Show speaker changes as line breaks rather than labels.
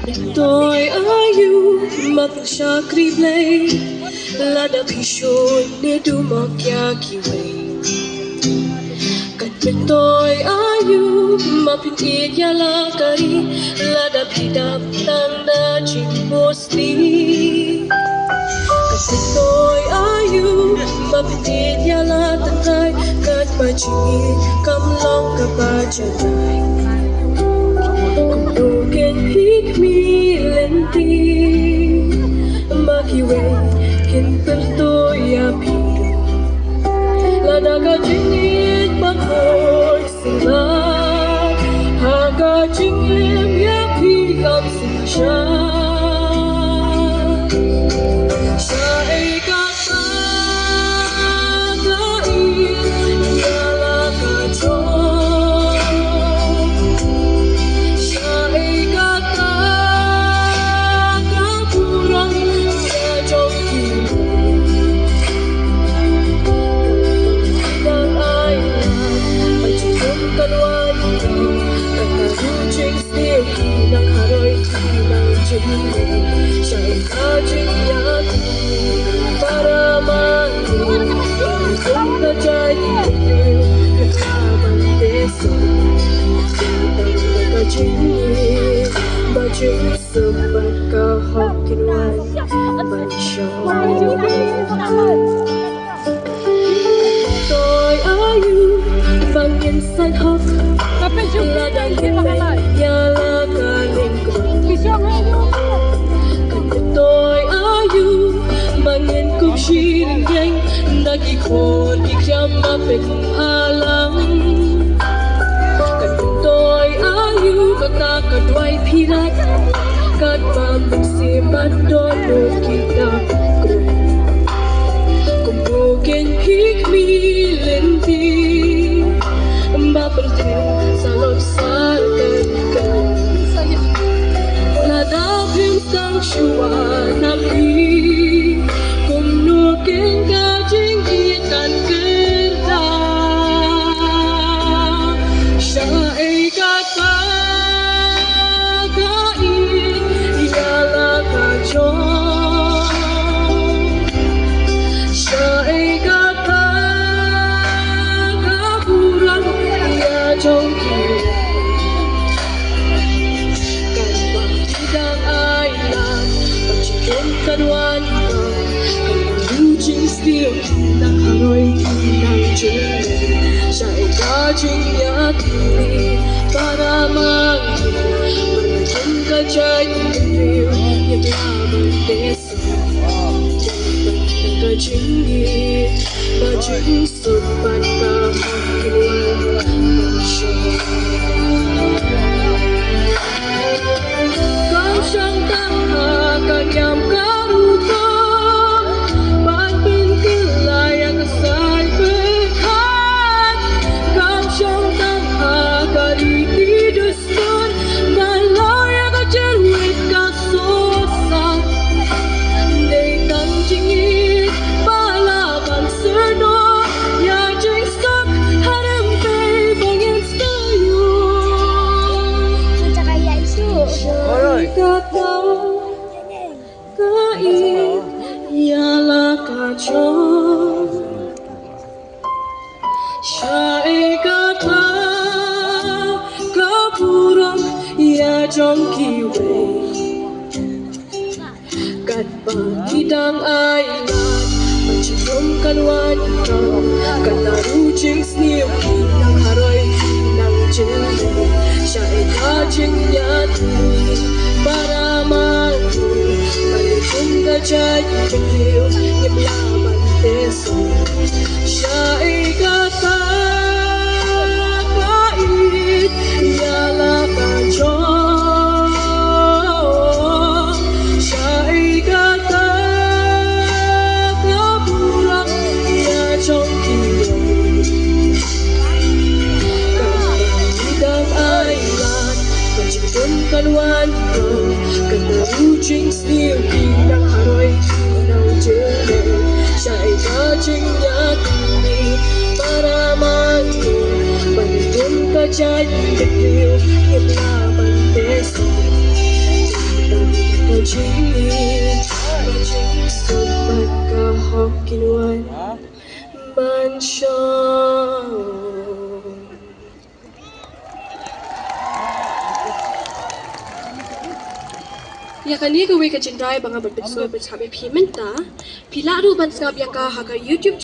Tôi ayu magshakri play lada pishoy ne dumakya kiwe tôi ayu mapinit yala kari lada pidap tanda chimbosti tôi ayu mapinit yala tangkai kat pachingi kamlong kapachanay kudoken hikmi lenti makiwe kinpel toya pido lada kajingit bakoy sila haga jingim ya pikam siya baju sebat kehokin wan tôi ayu vang nhân san hop là đang hiện về nhà là cả linh cần tôi ayu vang nhân cũng chỉ nhanh đã kỳ khôn kỳ chăm mà bên halang tôi ayu kata kedua pirat kat pamsiman dono kita kumpukin hikmi lenti mbak bertemu salot salkan lada bintang shua nabi kumnukin kajing ikan kerja syai kata Kanwan still nak haroi nang jeng sai kajing yati para mang menjeng kajai feel yang lama desa kajing kajing sopan kahakiwan kau sang tak akan yang syai kata kapurang ya jong kiwe kat pagidang ailan menciumkan wanita kata rucing sniu nang haroi nang jeng syai kajing yati para mangu balikum gajay kiliw niblaman teso syai kata kait ialah kacau syai kata kapurang ia congkio kapidang ailan menciptakan wanita kena rucing sniu nang haroi nang jeng syai kajing yati para mangu balikum gajay kiliw niblaman teso Jingin Majing Sumat Kahokinuan Mansyong Ya kani gawe ka jindrai banga berbiswa bersabe pimenta pila ru ban ngab yang ka haka YouTube